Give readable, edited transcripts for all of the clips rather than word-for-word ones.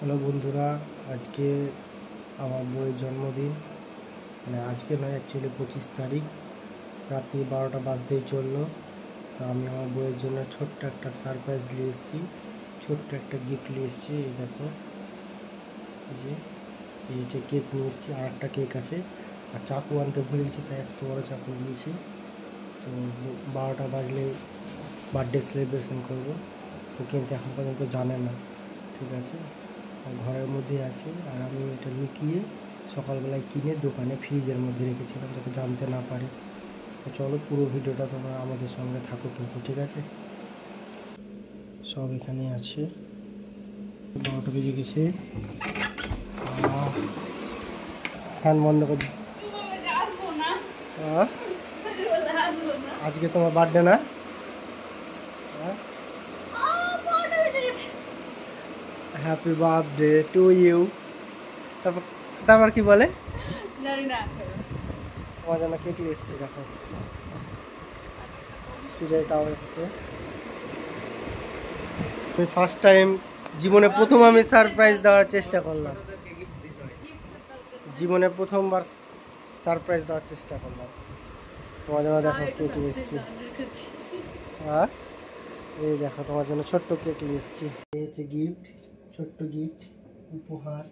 Hello বন্ধুরা, আজকে আমার বইয়ের জন্মদিন। মানে আজকে নয়, অ্যাকচুয়ালি 25 তারিখ রাত্রি 12টা বাজতেই চললো। তো আমি আমার বইয়ের জন্য ছোট্ট একটা সারপ্রাইজ নিয়ে এসেছি, ছোট্ট একটা গিফট নিয়ে এসেছি। এই দেখো, এই যে কেক নিয়ে এসেছি, আর একটা কেক আছে, আর চাকু আনতে ভুলে গেছি, তাই এত বড় চাকু নিয়েছি। তো 12টা বাজলে বার্থডে সেলিব্রেশন করবো। ও কিন্তু এখন পর্যন্ত জানে না, ঠিক আছে? ঘরের মধ্যে আছে, আর আমি এটা লুকিয়ে সকালবেলায় কিনে দোকানে ফ্রিজের মধ্যে রেখেছিলাম যাতে জানতে না পারে। তো চলো, পুরো ভিডিওটা তোমরা আমাদের সঙ্গে থাকো কিন্তু, ঠিক আছে? সব এখানে আছে। 12টা বেজে গেছে। ফ্যান বন্ধ করে। আজকে তোমার বার্থডে না? Happy birthday to you. তারপর তারপর কি বলে জানি না। তোমার জন্য কেক নিয়ে এসছে, দেখো। সুজয়টাও এসছে। আমি ফার্স্ট টাইম জীবনে প্রথম আমি সারপ্রাইজ দেওয়ার চেষ্টা করলাম। জীবনে প্রথমবার সারপ্রাইজ দেওয়ার চেষ্টা করলাম। তোমার জন্য দেখো কেক নিয়ে এসছি। হ্যাঁ, এই দেখো তোমার জন্য ছোট্ট কেক নিয়ে এসছি। এই হচ্ছে গিফট, ছোট্ট গিফট, উপহার,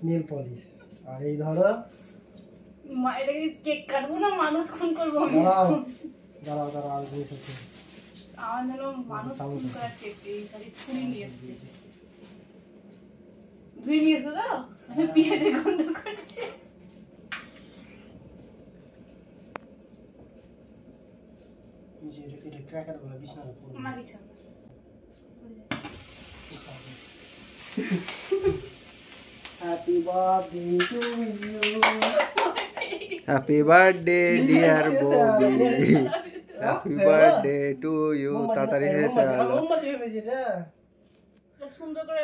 নেল পলিশ। আর এই ধরো, কেক কাটবো না, মানুষ খুন করবো। দাঁড়াও দাঁড়াও দাঁড়াও, আর জিনিস আছে। আমার যেন মানুষ খুন করার কেক, এই খালি ছুরি নিয়ে এসছে। ধুয়ে নিয়ে এসো তো, পেঁয়াজের গন্ধ করছে। Happy birthday to you. Happy birthday dear Bobby. Happy birthday to you. তাড়াতাড়ি শেষ হয়ে গেল।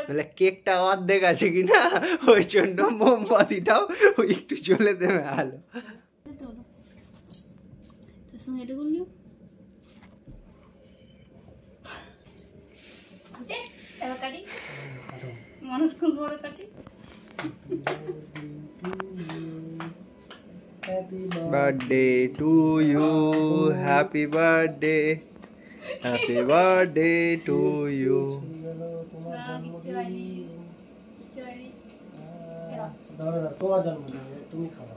বলে কেকটা অর্ধেক আছে কিনা, ওই জন্য মোমবাতিটাও একটু জ্বলে দেবে আলো। মানুষ খুন করে কাটি। Happy birthday to you. Happy birthday. Happy birthday to you. তোমার জন্মদিন, তুমি খাবা।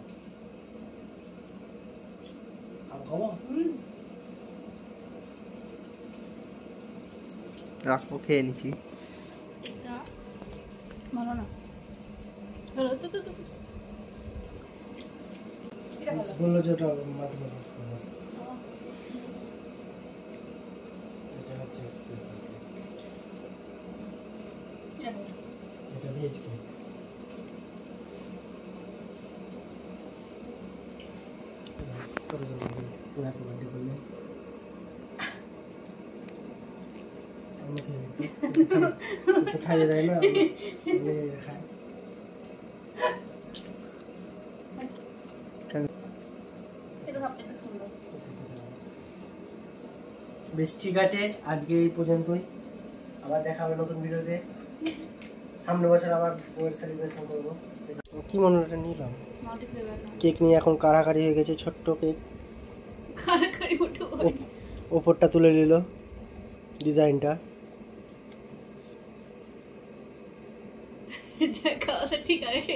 রাখো, খেয়ে নিচ্ছি। ভালো না, বললো যে ওটা মাটি এটা হচ্ছে স্পেশাল, এটা ভেজ কেক। খাইয়ে দেয় না, খায়। বেশ, ঠিক আছে, আজকে এই পর্যন্তই। আবার দেখা হবে নতুন ভিডিওতে। সামনের বছর আবার বইয়ের সেলিব্রেশন করবো। কি মনে হলো নিলাম কেক নিয়ে, এখন কাড়াকাড়ি হয়ে গেছে। ছোট্ট কেক, ওপরটা তুলে নিল ডিজাইনটা। ঠিক আছে।